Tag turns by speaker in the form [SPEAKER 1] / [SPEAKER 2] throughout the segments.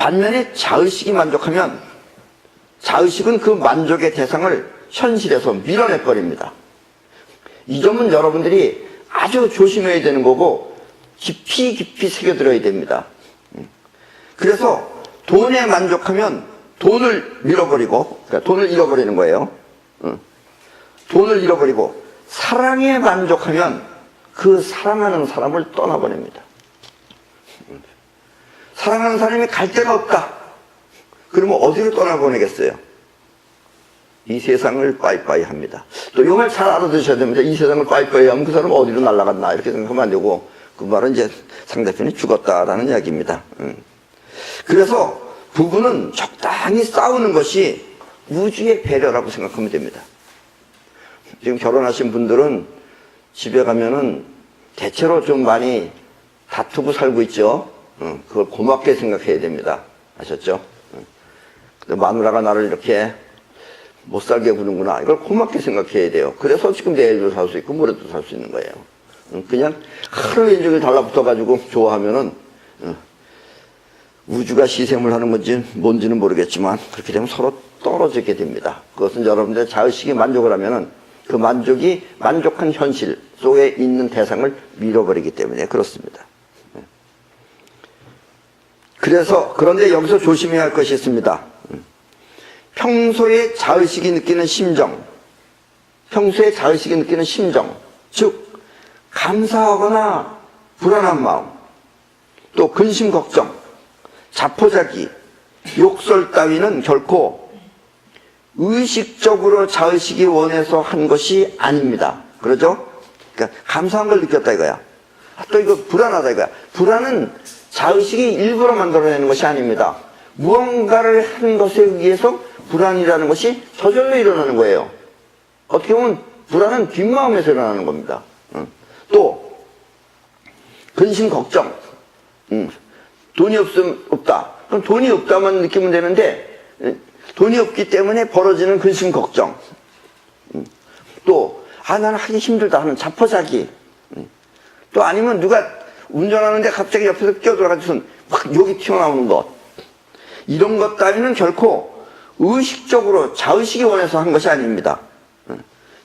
[SPEAKER 1] 반면에 자의식이 만족하면 자의식은 그 만족의 대상을 현실에서 밀어내버립니다. 이 점은 여러분들이 아주 조심해야 되는 거고 깊이 새겨들어야 됩니다. 그래서 돈에 만족하면 돈을 밀어버리고, 그러니까 돈을 잃어버리는 거예요. 돈을 잃어버리고, 사랑에 만족하면 그 사랑하는 사람을 떠나버립니다. 사랑하는 사람이 갈 데가 없다. 그러면 어디로 떠나보내겠어요? 이 세상을 빠이빠이 합니다. 또 이 말 잘 알아두셔야 됩니다. 이 세상을 빠이빠이 하면 그 사람은 어디로 날아갔나 이렇게 생각하면 안 되고, 그 말은 이제 상대편이 죽었다라는 이야기입니다. 그래서 부부는 적당히 싸우는 것이 우주의 배려라고 생각하면 됩니다. 지금 결혼하신 분들은 집에 가면은 대체로 좀 많이 다투고 살고 있죠. 그걸 고맙게 생각해야 됩니다. 아셨죠? 마누라가 나를 이렇게 못 살게 구는구나. 이걸 고맙게 생각해야 돼요. 그래서 지금 내일도 살 수 있고 모레도 살 수 있는 거예요. 그냥 하루 일종일 달라붙어가지고 좋아하면은 우주가 시샘을 하는 건지 뭔지는 모르겠지만 그렇게 되면 서로 떨어지게 됩니다. 그것은 여러분들의 자의식이 만족을 하면은 그 만족이 만족한 현실 속에 있는 대상을 밀어버리기 때문에 그렇습니다. 그런데 여기서 조심해야 할 것이 있습니다. 평소에 자의식이 느끼는 심정, 즉 감사하거나 불안한 마음, 또 근심 걱정, 자포자기, 욕설 따위는 결코 의식적으로 자의식이 원해서 한 것이 아닙니다. 그러죠? 그러니까 감사한 걸 느꼈다 이거야. 또 이거 불안하다 이거야. 불안은 자의식이 일부러 만들어내는 것이 아닙니다. 무언가를 한 것에 의해서 불안이라는 것이 저절로 일어나는 거예요. 어떻게 보면 불안은 뒷마음에서 일어나는 겁니다. 또 근심 걱정, 돈이 없다. 그럼 돈이 없다만 느끼면 되는데 돈이 없기 때문에 벌어지는 근심 걱정, 또 나는 하기 힘들다 하는 자포자기, 또 아니면 누가 운전하는데 갑자기 옆에서 끼어들어가지고 막 욕이 튀어나오는 것, 이런 것 따위는 결코 의식적으로 자의식이 원해서 한 것이 아닙니다.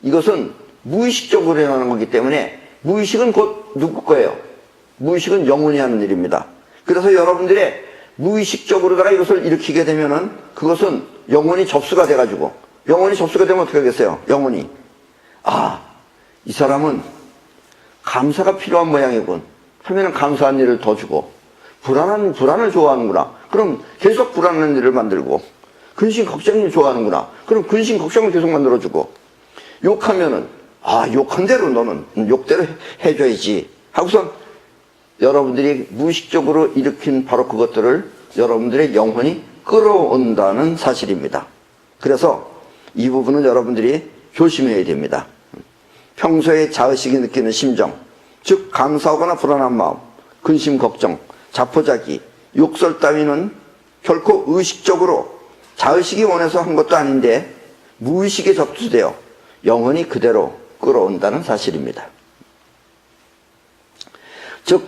[SPEAKER 1] 이것은 무의식적으로 일어나는 거기 때문에 무의식은 곧 누구 거예요? 무의식은 영혼이 하는 일입니다. 그래서 여러분들의 무의식적으로다가 이것을 일으키게 되면은 그것은 영혼이 접수가 돼가지고, 영혼이 접수가 되면 어떻게 하겠어요? 영혼이 이 사람은 감사가 필요한 모양이군 하면은 감사한 일을 더 주고, 불안을 좋아하는구나 그럼 계속 불안한 일을 만들고, 근심 걱정을 좋아하는구나 그럼 근심 걱정을 계속 만들어주고, 욕하면은 욕한 대로 너는 욕대로 해줘야지 하고선 여러분들이 무의식적으로 일으킨 바로 그것들을 여러분들의 영혼이 끌어온다는 사실입니다. 그래서 이 부분은 여러분들이 조심해야 됩니다. 평소에 자의식이 느끼는 심정, 즉 감사하거나 불안한 마음, 근심 걱정, 자포자기, 욕설 따위는 결코 의식적으로 자의식이 원해서 한 것도 아닌데 무의식에 접수되어 영혼이 그대로 끌어온다는 사실입니다. 즉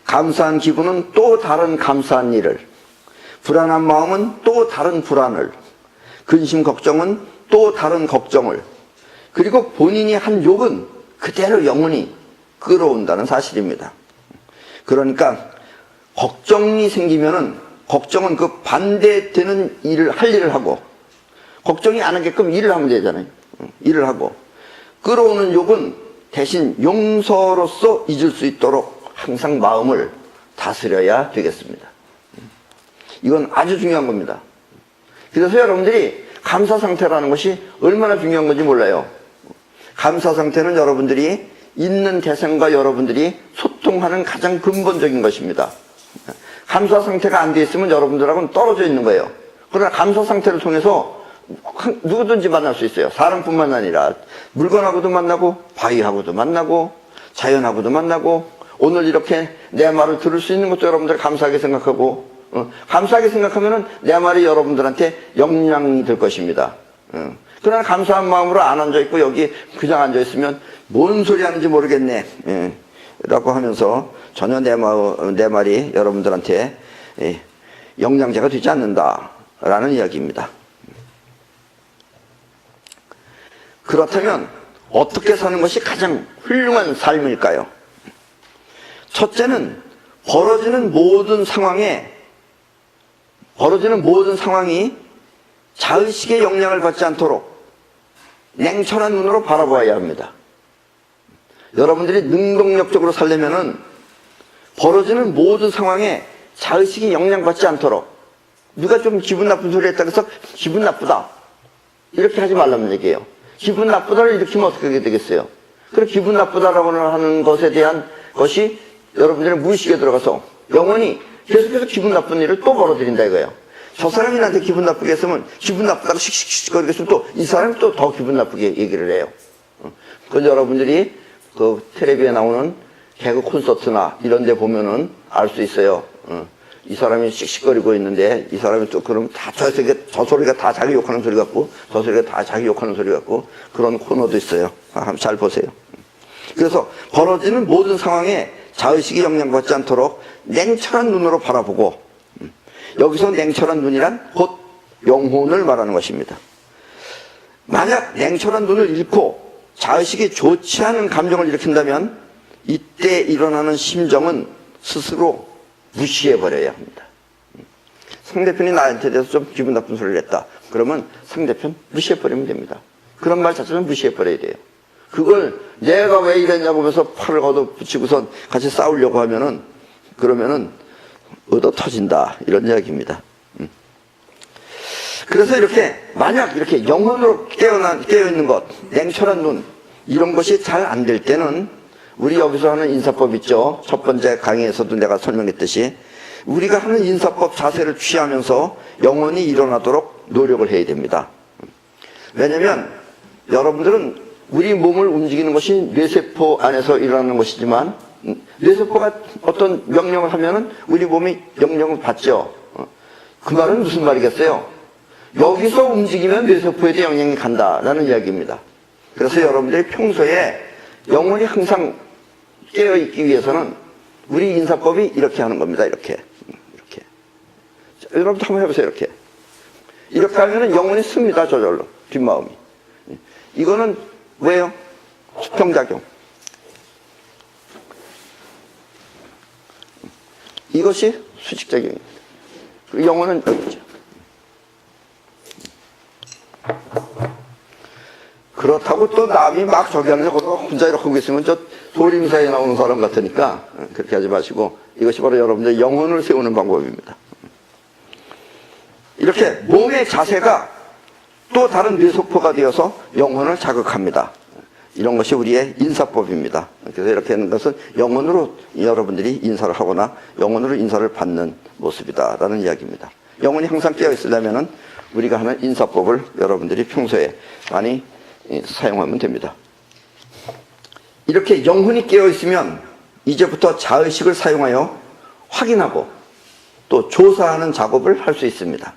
[SPEAKER 1] 감사한 기분은 또 다른 감사한 일을, 불안한 마음은 또 다른 불안을, 근심 걱정은 또 다른 걱정을, 그리고 본인이 한 욕은 그대로 영혼이 끌어온다는 사실입니다. 그러니까 걱정이 생기면은 걱정은 그 반대되는 할 일을 하고, 걱정이 안 하게끔 일을 하면 되잖아요. 일을 하고, 끌어오는 욕은 대신 용서로서 잊을 수 있도록 항상 마음을 다스려야 되겠습니다. 이건 아주 중요한 겁니다. 그래서 여러분들이 감사 상태라는 것이 얼마나 중요한 건지 몰라요. 감사 상태는 여러분들이 있는 대상과 여러분들이 소통하는 가장 근본적인 것입니다. 감사 상태가 안 돼 있으면 여러분들하고는 떨어져 있는 거예요. 그러나 감사 상태를 통해서 누구든지 만날 수 있어요. 사람뿐만 아니라 물건하고도 만나고, 바위하고도 만나고, 자연하고도 만나고, 오늘 이렇게 내 말을 들을 수 있는 것도 여러분들 감사하게 생각하고, 감사하게 생각하면은 내 말이 여러분들한테 영향이 될 것입니다. 그러나 감사한 마음으로 안 앉아있고 여기 그냥 앉아있으면 뭔 소리 하는지 모르겠네 라고 하면서 전혀 내 말이 여러분들한테 영양제가 되지 않는다라는 이야기입니다. 그렇다면 어떻게 사는 것이 가장 훌륭한 삶일까요? 첫째는 벌어지는 모든 상황이 자의식의 영향을 받지 않도록 냉철한 눈으로 바라봐야 합니다. 여러분들이 능동력적으로 살려면은 벌어지는 모든 상황에 자의식이 영향받지 않도록, 누가 좀 기분 나쁜 소리 했다고 해서 기분 나쁘다 이렇게 하지 말라는 얘기예요. 기분 나쁘다를 일으키면 어떻게 되겠어요? 그래, 기분 나쁘다라고 하는 것에 대한 것이 여러분들의 무의식에 들어가서 영원히 계속해서 기분 나쁜 일을 또 벌어들인다 이거예요. 저 사람이 나한테 기분 나쁘게 했으면 기분 나쁘다고 씩씩씩거리게 했으면 또 이 사람이 또 더 기분 나쁘게 얘기를 해요. 그래서 여러분들이 그 텔레비에 나오는 개그 콘서트나 이런 데 보면은 알 수 있어요. 이 사람이 씩씩거리고 있는데 이 사람이 또 그럼 다 저 소리가 다 자기 욕하는 소리 같고 저 소리가 다 자기 욕하는 소리 같고 그런 코너도 있어요. 한번 잘 보세요. 그래서 벌어지는 모든 상황에 자의식이 영향받지 않도록 냉철한 눈으로 바라보고, 여기서 냉철한 눈이란 곧 영혼을 말하는 것입니다. 만약 냉철한 눈을 잃고 자의식이 좋지 않은 감정을 일으킨다면 이때 일어나는 심정은 스스로 무시해버려야 합니다. 상대편이 나한테 대해서 좀 기분 나쁜 소리를 했다. 그러면 상대편 무시해버리면 됩니다. 그런 말 자체는 무시해버려야 돼요. 그걸 내가 왜 이랬냐고 하면서 팔을 걷어붙이고선 같이 싸우려고 하면은, 그러면은 얻어 터진다 이런 이야기입니다. 그래서 이렇게 만약 이렇게 영혼으로 깨어있는 것, 냉철한 눈, 이런 것이 잘 안 될 때는 우리 여기서 하는 인사법 있죠. 첫 번째 강의에서도 내가 설명했듯이 우리가 하는 인사법 자세를 취하면서 영혼이 일어나도록 노력을 해야 됩니다. 왜냐면 여러분들은 우리 몸을 움직이는 것이 뇌세포 안에서 일어나는 것이지만, 뇌세포가 어떤 명령을 하면은 우리 몸이 명령을 받죠. 그 말은 무슨 말이겠어요? 여기서 움직이면 뇌세포에도 영향이 간다라는 이야기입니다. 그래서 여러분들이 평소에 영혼이 항상 깨어있기 위해서는 우리 인사법이 이렇게 하는 겁니다. 이렇게. 자, 여러분도 한번 해보세요. 이렇게 하면은 영혼이 씁니다. 저절로. 뒷마음이. 이거는 왜요? 수평작용. 이것이 수직작용입니다. 영혼은 여기죠. 그렇다고 또 남이 막 저기 하면서 혼자 이렇게 하고 있으면 저 소림사에 나오는 사람 같으니까 그렇게 하지 마시고, 이것이 바로 여러분들의 영혼을 세우는 방법입니다. 이렇게 몸의 자세가 또 다른 뇌세포가 되어서 영혼을 자극합니다. 이런 것이 우리의 인사법입니다. 그래서 이렇게 하는 것은 영혼으로 여러분들이 인사를 하거나 영혼으로 인사를 받는 모습이다라는 이야기입니다. 영혼이 항상 깨어 있으려면은 우리가 하는 인사법을 여러분들이 평소에 많이 사용하면 됩니다. 이렇게 영혼이 깨어 있으면 이제부터 자의식을 사용하여 확인하고 또 조사하는 작업을 할 수 있습니다.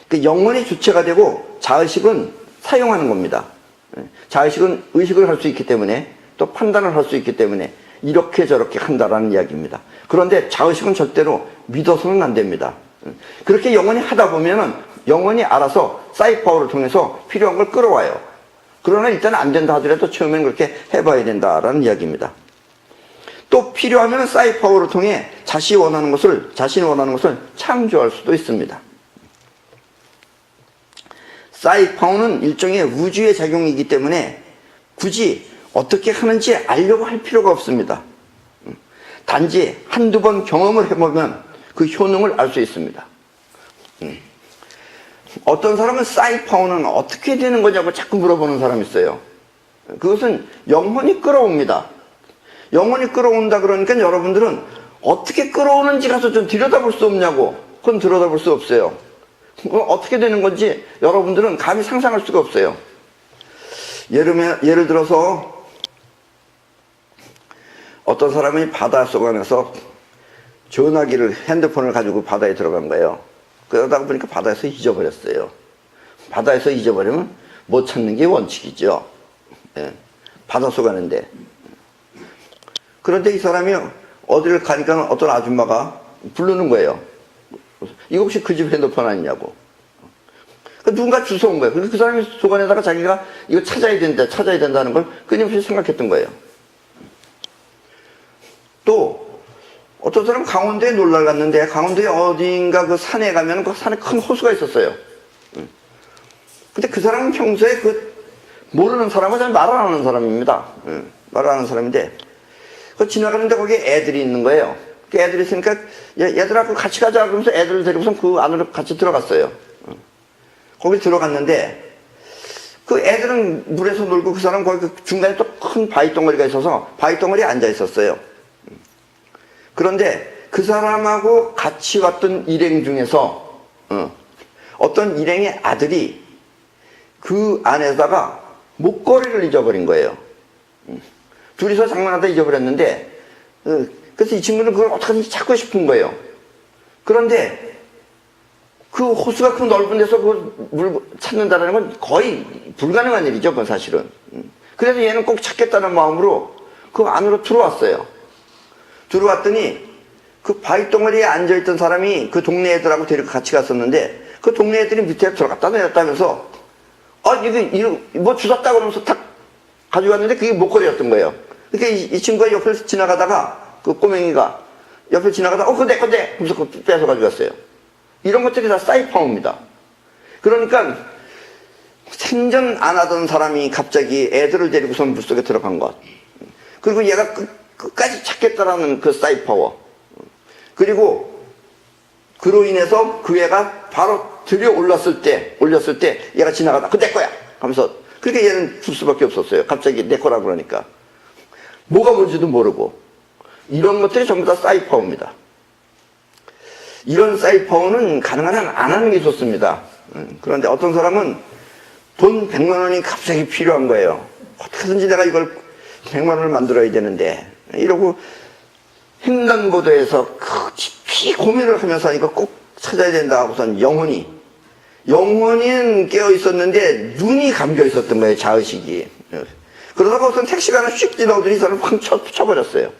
[SPEAKER 1] 그 영혼이 주체가 되고 자의식은 사용하는 겁니다. 자의식은 의식을 할 수 있기 때문에 또 판단을 할 수 있기 때문에 이렇게 저렇게 한다라는 이야기입니다. 그런데 자의식은 절대로 믿어서는 안 됩니다. 그렇게 영혼이 하다 보면은 영혼이 알아서 사이파워를 통해서 필요한 걸 끌어와요. 그러나 일단 안 된다 하더라도 처음에는 그렇게 해봐야 된다라는 이야기입니다. 또 필요하면 사이파워를 통해 자신이 원하는 것을 창조할 수도 있습니다. 사이파워는 일종의 우주의 작용이기 때문에 굳이 어떻게 하는지 알려고 할 필요가 없습니다. 단지 한두 번 경험을 해보면 그 효능을 알 수 있습니다. 어떤 사람은 사이파워는 어떻게 되는 거냐고 자꾸 물어보는 사람이 있어요. 그것은 영혼이 끌어옵니다. 영혼이 끌어온다 그러니까 여러분들은 어떻게 끌어오는지 가서 좀 들여다볼 수 없냐고. 그건 들여다볼 수 없어요. 그건 어떻게 되는 건지 여러분들은 감히 상상할 수가 없어요. 예를 들어서 어떤 사람이 바닷속 안에서 전화기를, 핸드폰을 가지고 바다에 들어간 거예요. 그러다가 보니까 바다에서 잊어버렸어요. 바다에서 잊어버리면 못 찾는 게 원칙이죠. 예. 바닷속 안인데. 그런데 이 사람이 어디를 가니까 어떤 아줌마가 부르는 거예요. 이거 혹시 그 집 핸드폰 아니냐고. 누군가 주워온 거예요. 그래서 그 사람이 소관에다가 자기가 이거 찾아야 된다는 걸 끊임없이 생각했던 거예요. 또 어떤 사람은 강원도에 놀러 갔는데 강원도에 어딘가 그 산에 가면 그 산에 큰 호수가 있었어요. 근데 그 사람은 평소에 그 모르는 사람은 잘 말 안 하는 사람입니다. 말 안 하는 사람인데 그 지나가는데 거기에 애들이 있는 거예요. 그 애들이 있으니까 얘들아 같이 가자 그러면서 애들을 데리고서 그 안으로 같이 들어갔어요. 거기 들어갔는데 그 애들은 물에서 놀고 그 사람은 거기 그 중간에 또 큰 바위 덩어리가 있어서 바위 덩어리에 앉아 있었어요. 그런데 그 사람하고 같이 왔던 일행 중에서 어떤 일행의 아들이 그 안에다가 목걸이를 잊어버린 거예요. 둘이서 장난하다 잊어버렸는데 그래서 이 친구는 그걸 어떻게든지 찾고 싶은 거예요. 그런데 그 호수가 그 넓은 데서 그 물 찾는다는 건 거의 불가능한 일이죠, 그건 사실은. 그래서 얘는 꼭 찾겠다는 마음으로 그 안으로 들어왔어요. 들어왔더니 그 바위덩어리에 앉아있던 사람이 그 동네 애들하고 데리고 같이 갔었는데 그 동네 애들이 밑에 들어갔다 내렸다 하면서 이거 뭐 주웠다 그러면서 탁 가져갔는데 그게 목걸이였던 거예요. 그러니까 이 친구가 옆에서 지나가다가 그 꼬맹이가 옆에 지나가다가 그거 내 건데 하면서 그거 뺏어 가져갔어요. 이런 것들이 다 사이파워입니다. 그러니까 생전 안 하던 사람이 갑자기 애들을 데리고서 물속에 들어간 것. 그리고 얘가 끝까지 찾겠다라는 그 사이파워. 그리고 그로 인해서 그 애가 바로 들여 올렸을 때 얘가 지나가다 그거 내 거야 하면서 그렇게 얘는 줄 수밖에 없었어요. 갑자기 내 거라 그러니까. 뭐가 뭔지도 모르고. 이런 것들이 전부 다 사이파워입니다. 이런 사이파워는 가능한 한 안 하는 게 좋습니다. 그런데 어떤 사람은 돈 100만 원이 갑자기 필요한 거예요. 어떻게든지 내가 이걸 100만 원을 만들어야 되는데 이러고 횡단보도에서 깊이 고민을 하면서 하니까 꼭 찾아야 된다 하고선 영혼은 깨어 있었는데 눈이 감겨 있었던 거예요, 자의식이. 그러다가 우선 택시가 하나 슉 지나오더니 이 사람을 확 쳐버렸어요.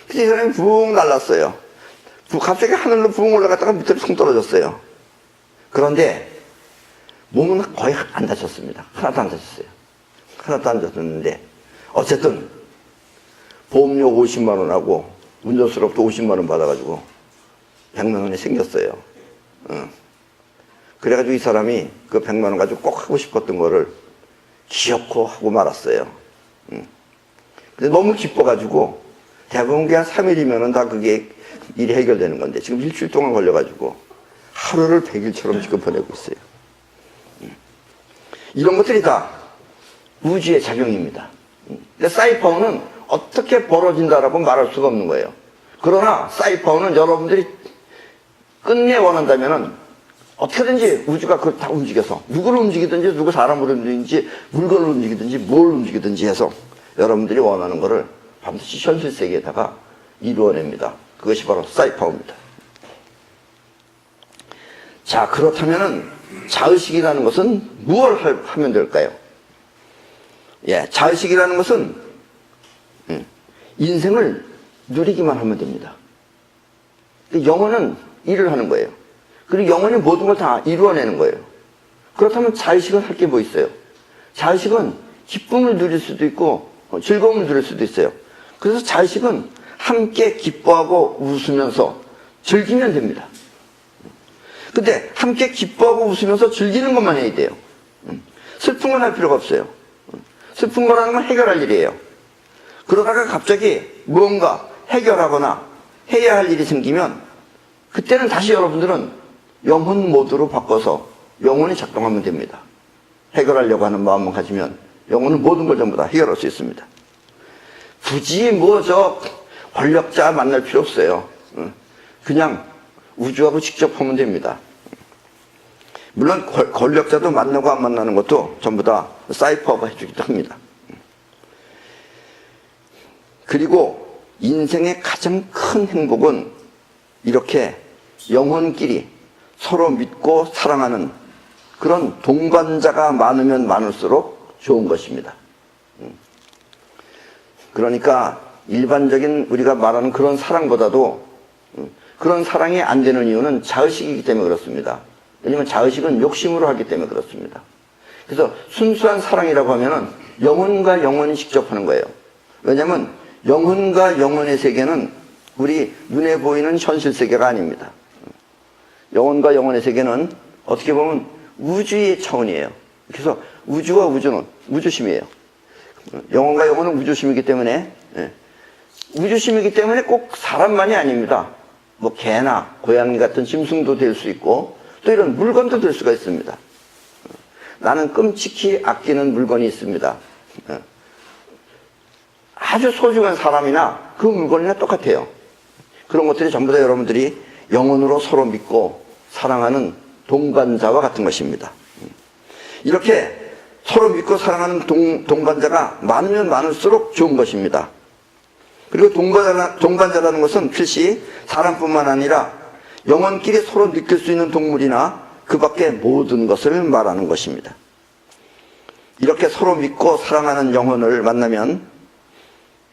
[SPEAKER 1] 그래서 이 사람이 붕 날랐어요. 갑자기 하늘로 붕 올라갔다가 밑으로 숭 떨어졌어요. 그런데 몸은 거의 안 다쳤습니다. 하나도 안 다쳤어요. 하나도 안 다쳤는데 어쨌든 보험료 50만 원하고 운전수로부터 50만 원 받아가지고 100만 원이 생겼어요. 그래가지고 이 사람이 그 100만 원 가지고 꼭 하고 싶었던 거를 기어코 하고 말았어요. 근데 너무 기뻐가지고 대부분 그냥 3일이면은 다 그게 일이 해결되는 건데 지금 일주일 동안 걸려가지고 하루를 100일처럼 지금 보내고 있어요. 이런 것들이 다 우주의 작용입니다. 근데 사이파워는 어떻게 벌어진다라고 말할 수가 없는 거예요. 그러나 사이파워는 여러분들이 끝내 원한다면은 어떻게든지 우주가 그걸 다 움직여서 누구를 움직이든지 누구 사람을 움직이든지 물건을 움직이든지 뭘 움직이든지 해서 여러분들이 원하는 거를 반드시 현실 세계에다가 이루어냅니다. 그것이 바로 사이파워입니다. 자, 그렇다면은 자의식이라는 것은 무엇을 하면 될까요? 예, 자의식이라는 것은 인생을 누리기만 하면 됩니다. 영혼은 일을 하는 거예요. 그리고 영혼이 모든 걸 다 이루어내는 거예요. 그렇다면 자의식은 할 게 뭐 있어요? 자의식은 기쁨을 누릴 수도 있고 즐거움을 누릴 수도 있어요. 그래서 자의식은 함께 기뻐하고 웃으면서 즐기면 됩니다. 근데 함께 기뻐하고 웃으면서 즐기는 것만 해야 돼요. 슬픈 건 할 필요가 없어요. 슬픈 거라는 건 해결할 일이에요. 그러다가 갑자기 무언가 해결하거나 해야 할 일이 생기면 그때는 다시 여러분들은 영혼 모드로 바꿔서 영혼이 작동하면 됩니다. 해결하려고 하는 마음만 가지면 영혼은 모든 걸 전부 다 해결할 수 있습니다. 굳이 권력자 만날 필요 없어요. 그냥 우주하고 직접 하면 됩니다. 물론 권력자도 만나고 안 만나는 것도 전부 다 사이퍼가 해주기도 합니다. 그리고 인생의 가장 큰 행복은 이렇게 영혼끼리 서로 믿고 사랑하는 그런 동반자가 많으면 많을수록 좋은 것입니다. 그러니까 일반적인 우리가 말하는 그런 사랑보다도 그런 사랑이 안 되는 이유는 자의식이기 때문에 그렇습니다. 왜냐하면 자의식은 욕심으로 하기 때문에 그렇습니다. 그래서 순수한 사랑이라고 하면은 영혼과 영혼이 직접 하는 거예요. 왜냐하면 영혼과 영혼의 세계는 우리 눈에 보이는 현실 세계가 아닙니다. 영혼과 영혼의 세계는 어떻게 보면 우주의 차원이에요. 그래서 우주와 우주는 우주심이에요. 영혼과 영혼은 우주심이기 때문에, 우주심이기 때문에 꼭 사람만이 아닙니다. 뭐 개나 고양이 같은 짐승도 될 수 있고 또 이런 물건도 될 수가 있습니다. 나는 끔찍히 아끼는 물건이 있습니다. 아주 소중한 사람이나 그 물건이나 똑같아요. 그런 것들이 전부 다 여러분들이 영혼으로 서로 믿고 사랑하는 동반자와 같은 것입니다. 이렇게 서로 믿고 사랑하는 동반자가 많으면 많을수록 좋은 것입니다. 그리고 동반자라는 것은 필시 사람뿐만 아니라 영혼끼리 서로 느낄 수 있는 동물이나 그 밖의 모든 것을 말하는 것입니다. 이렇게 서로 믿고 사랑하는 영혼을 만나면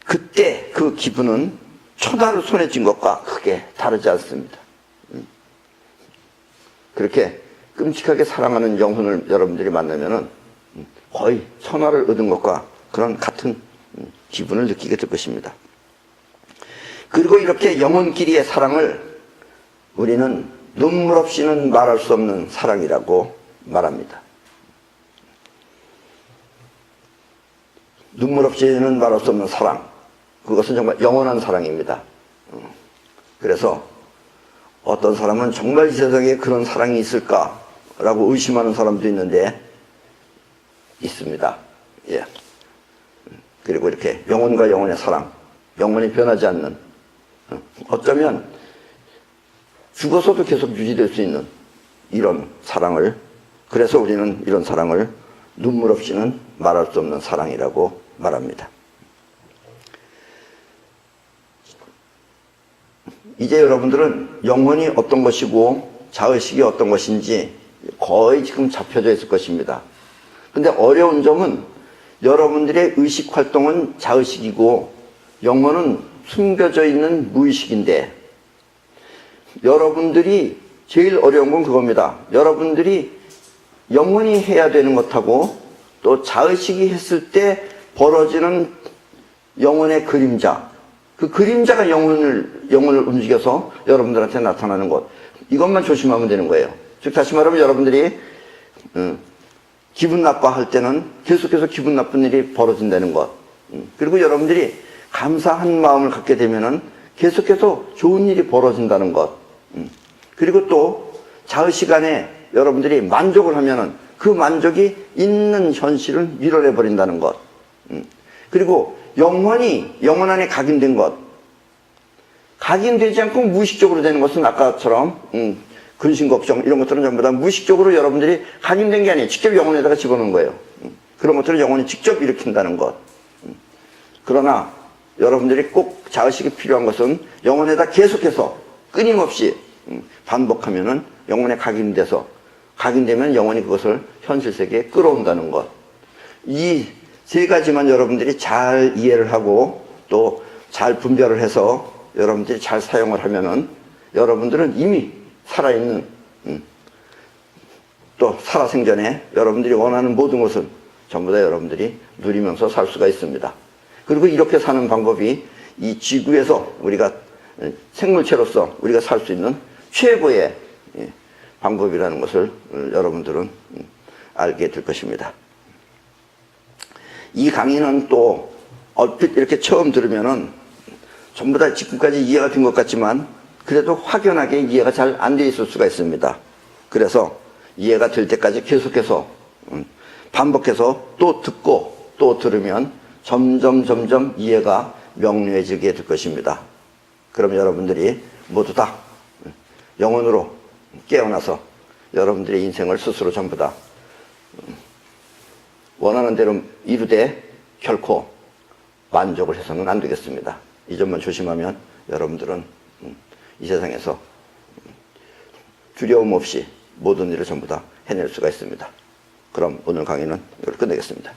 [SPEAKER 1] 그때 그 기분은 초나를 손에 쥔 것과 크게 다르지 않습니다. 그렇게 끔찍하게 사랑하는 영혼을 여러분들이 만나면은 거의 천하를 얻은 것과 그런 같은 기분을 느끼게 될 것입니다. 그리고 이렇게 영혼끼리의 사랑을 우리는 눈물 없이는 말할 수 없는 사랑이라고 말합니다. 눈물 없이는 말할 수 없는 사랑, 그것은 정말 영원한 사랑입니다. 그래서 어떤 사람은 정말 이 세상에 그런 사랑이 있을까라고 의심하는 사람도 있는데 있습니다. 예. 그리고 이렇게 영혼과 영혼의 사랑, 영원히 변하지 않는, 어쩌면 죽어서도 계속 유지될 수 있는 이런 사랑을, 그래서 우리는 이런 사랑을 눈물 없이는 말할 수 없는 사랑이라고 말합니다. 이제 여러분들은 영혼이 어떤 것이고 자의식이 어떤 것인지 거의 지금 잡혀져 있을 것입니다. 근데 어려운 점은 여러분들의 의식 활동은 자의식이고 영혼은 숨겨져 있는 무의식인데, 여러분들이 제일 어려운 건 그겁니다. 여러분들이 영혼이 해야 되는 것하고 또 자의식이 했을 때 벌어지는 영혼의 그림자, 그 그림자가 영혼을 움직여서 여러분들한테 나타나는 것, 이것만 조심하면 되는 거예요. 즉 다시 말하면 여러분들이 기분 나빠할 때는 계속해서 기분 나쁜 일이 벌어진다는 것, 그리고 여러분들이 감사한 마음을 갖게 되면은 계속해서 좋은 일이 벌어진다는 것, 그리고 또 자의식 안에 여러분들이 만족을 하면은 그 만족이 있는 현실을 밀어내 버린다는 것, 그리고 영혼이 영혼 안에 각인된 것, 각인되지 않고 무의식적으로 되는 것은 아까처럼 근심 걱정 이런 것들은 전부 다 무의식적으로 여러분들이 각인된 게 아니에요. 직접 영혼에다가 집어넣은 거예요. 그런 것들을 영혼이 직접 일으킨다는 것. 그러나 여러분들이 꼭 자의식이 필요한 것은 영혼에다 계속해서 끊임없이 반복하면은 영혼에 각인되면 영혼이 그것을 현실 세계에 끌어온다는 것. 이 세 가지만 여러분들이 잘 이해를 하고 또 잘 분별을 해서 여러분들이 잘 사용을 하면은 여러분들은 이미 살아있는, 또 살아생전에 여러분들이 원하는 모든 것은 전부 다 여러분들이 누리면서 살 수가 있습니다. 그리고 이렇게 사는 방법이 이 지구에서 우리가 생물체로서 우리가 살 수 있는 최고의 방법이라는 것을 여러분들은 알게 될 것입니다. 이 강의는 또 얼핏 이렇게 처음 들으면은 전부 다 지금까지 이해가 된 것 같지만 그래도 확연하게 이해가 잘 안 돼 있을 수가 있습니다. 그래서 이해가 될 때까지 계속해서 반복해서 또 듣고 또 들으면 점점 이해가 명료해지게 될 것입니다. 그럼 여러분들이 모두 다 영혼으로 깨어나서 여러분들의 인생을 스스로 전부 다 원하는 대로 이루되 결코 만족을 해서는 안 되겠습니다. 이 점만 조심하면 여러분들은 이 세상에서 두려움 없이 모든 일을 전부 다 해낼 수가 있습니다. 그럼 오늘 강의는 이걸 끝내겠습니다.